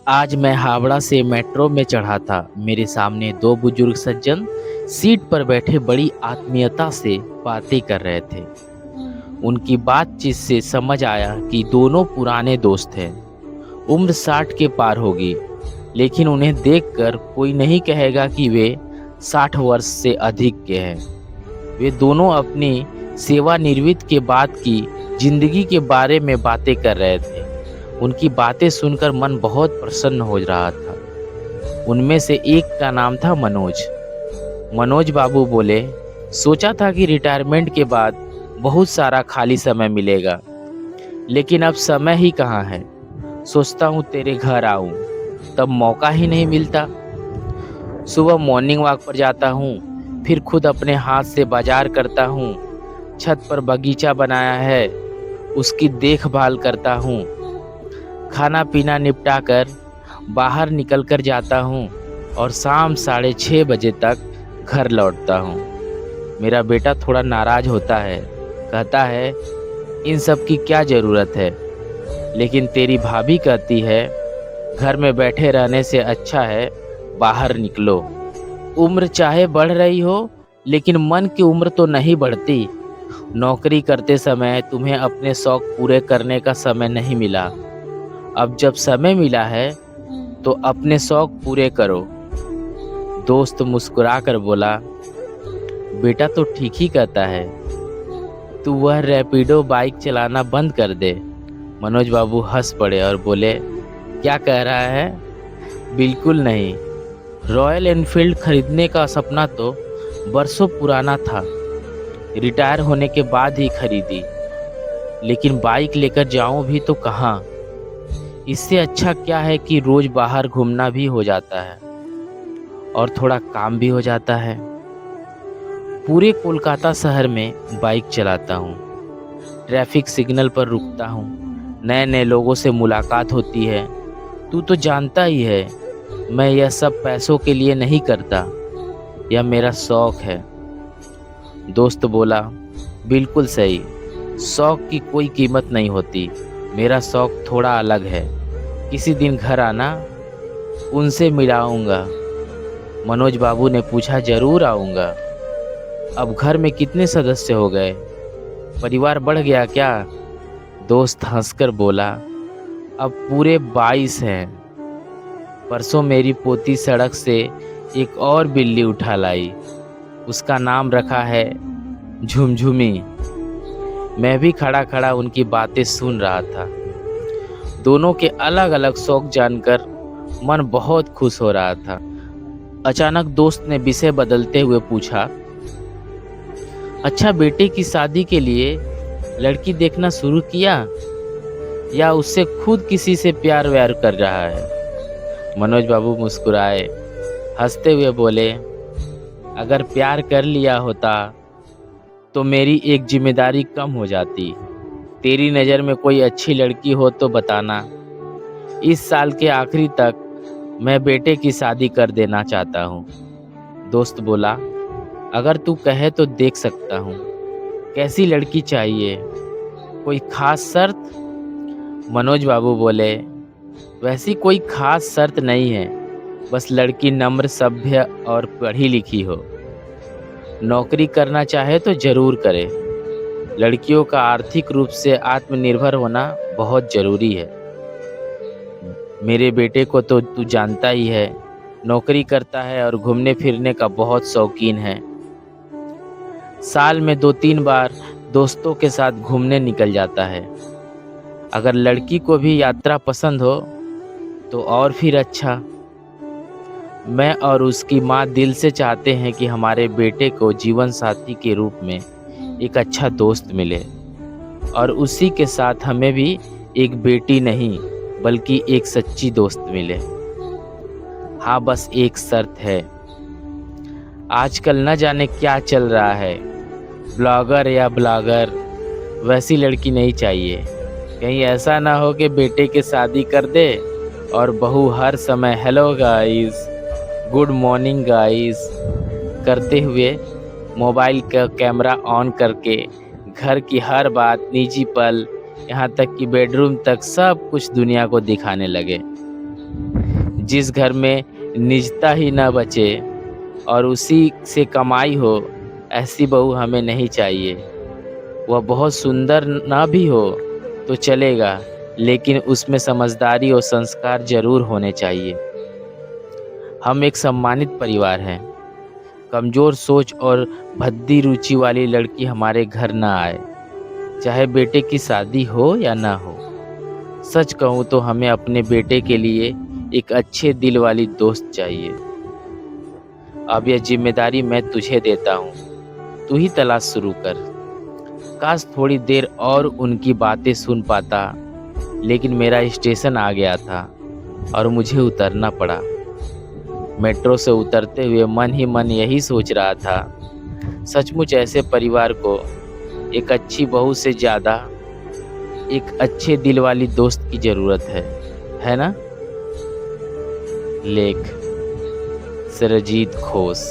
आज मैं हावड़ा से मेट्रो में चढ़ा था। मेरे सामने दो बुजुर्ग सज्जन सीट पर बैठे बड़ी आत्मीयता से बातें कर रहे थे। उनकी बातचीत से समझ आया कि दोनों पुराने दोस्त हैं। उम्र 60 के पार होगी, लेकिन उन्हें देखकर कोई नहीं कहेगा कि वे 60 वर्ष से अधिक के हैं। वे दोनों अपनी सेवानिवृत्ति के बाद की जिंदगी के बारे में बातें कर रहे थे। उनकी बातें सुनकर मन बहुत प्रसन्न हो रहा था। उनमें से एक का नाम था मनोज। मनोज बाबू बोले, सोचा था कि रिटायरमेंट के बाद बहुत सारा खाली समय मिलेगा, लेकिन अब समय ही कहाँ है। सोचता हूँ तेरे घर आऊँ, तब मौका ही नहीं मिलता। सुबह मॉर्निंग वॉक पर जाता हूँ, फिर खुद अपने हाथ से बाजार करता हूँ। छत पर बगीचा बनाया है, उसकी देखभाल करता हूँ। खाना पीना निपटा कर बाहर निकल कर जाता हूँ और शाम 6:30 बजे तक घर लौटता हूँ। मेरा बेटा थोड़ा नाराज होता है, कहता है इन सब की क्या ज़रूरत है, लेकिन तेरी भाभी कहती है घर में बैठे रहने से अच्छा है बाहर निकलो। उम्र चाहे बढ़ रही हो, लेकिन मन की उम्र तो नहीं बढ़ती। नौकरी करते समय तुम्हें अपने शौक पूरे करने का समय नहीं मिला। अब जब समय मिला है तो अपने शौक पूरे करो। दोस्त मुस्कुरा कर बोला, बेटा तो ठीक ही कहता है, तू वह रैपिडो बाइक चलाना बंद कर दे। मनोज बाबू हंस पड़े और बोले, क्या कह रहा है? बिल्कुल नहीं। रॉयल एनफील्ड खरीदने का सपना तो बरसों पुराना था। रिटायर होने के बाद ही खरीदी, लेकिन बाइक लेकर जाऊं भी तो कहाँ। इससे अच्छा क्या है कि रोज बाहर घूमना भी हो जाता है और थोड़ा काम भी हो जाता है। पूरे कोलकाता शहर में बाइक चलाता हूँ, ट्रैफिक सिग्नल पर रुकता हूँ, नए नए लोगों से मुलाकात होती है। तू तो जानता ही है, मैं यह सब पैसों के लिए नहीं करता, यह मेरा शौक है। दोस्त बोला, बिल्कुल सही, शौक की कोई कीमत नहीं होती। मेरा शौक थोड़ा अलग है। किसी दिन घर आना, उनसे मिलाऊंगा। मनोज बाबू ने पूछा, जरूर आऊँगा। अब घर में कितने सदस्य हो गए? परिवार बढ़ गया क्या? दोस्त हंसकर बोला, अब पूरे 22 हैं। परसों मेरी पोती सड़क से एक और बिल्ली उठा लाई। उसका नाम रखा है झुमझुमी। मैं भी खड़ा खड़ा उनकी बातें सुन रहा था। दोनों के अलग अलग शौक जानकर मन बहुत खुश हो रहा था। अचानक दोस्त ने विषय बदलते हुए पूछा, अच्छा, बेटे की शादी के लिए लड़की देखना शुरू किया या उससे खुद किसी से प्यार व्यार कर रहा है? मनोज बाबू मुस्कुराए, हंसते हुए बोले, अगर प्यार कर लिया होता तो मेरी एक जिम्मेदारी कम हो जाती। तेरी नज़र में कोई अच्छी लड़की हो तो बताना। इस साल के आखिरी तक मैं बेटे की शादी कर देना चाहता हूँ। दोस्त बोला, अगर तू कहे तो देख सकता हूँ। कैसी लड़की चाहिए? कोई खास शर्त? मनोज बाबू बोले, वैसी कोई खास शर्त नहीं है, बस लड़की नम्र, सभ्य और पढ़ी लिखी हो। नौकरी करना चाहे तो ज़रूर करे। लड़कियों का आर्थिक रूप से आत्मनिर्भर होना बहुत ज़रूरी है। मेरे बेटे को तो तू जानता ही है, नौकरी करता है और घूमने फिरने का बहुत शौकीन है। साल में 2-3 बार दोस्तों के साथ घूमने निकल जाता है। अगर लड़की को भी यात्रा पसंद हो तो और फिर अच्छा। मैं और उसकी माँ दिल से चाहते हैं कि हमारे बेटे को जीवन साथी के रूप में एक अच्छा दोस्त मिले और उसी के साथ हमें भी एक बेटी नहीं बल्कि एक सच्ची दोस्त मिले। हाँ, बस एक शर्त है। आजकल न जाने क्या चल रहा है, ब्लॉगर या ब्लॉगर, वैसी लड़की नहीं चाहिए। कहीं ऐसा ना हो कि बेटे की शादी कर दे और बहू हर समय hello guys, good morning guys करते हुए मोबाइल का कैमरा ऑन करके घर की हर बात, निजी पल, यहाँ तक कि बेडरूम तक सब कुछ दुनिया को दिखाने लगे। जिस घर में निजता ही ना बचे और उसी से कमाई हो, ऐसी बहू हमें नहीं चाहिए। वह बहुत सुंदर ना भी हो तो चलेगा, लेकिन उसमें समझदारी और संस्कार ज़रूर होने चाहिए। हम एक सम्मानित परिवार हैं। कमज़ोर सोच और भद्दी रुचि वाली लड़की हमारे घर ना आए, चाहे बेटे की शादी हो या ना हो। सच कहूँ तो हमें अपने बेटे के लिए एक अच्छे दिल वाली दोस्त चाहिए। अब यह जिम्मेदारी मैं तुझे देता हूँ, तू ही तलाश शुरू कर। काश थोड़ी देर और उनकी बातें सुन पाता, लेकिन मेरा स्टेशन आ गया था और मुझे उतरना पड़ा। मेट्रो से उतरते हुए मन ही मन यही सोच रहा था, सचमुच ऐसे परिवार को एक अच्छी बहू से ज़्यादा एक अच्छे दिल वाली दोस्त की ज़रूरत है ना? लेख सरजीत खोस।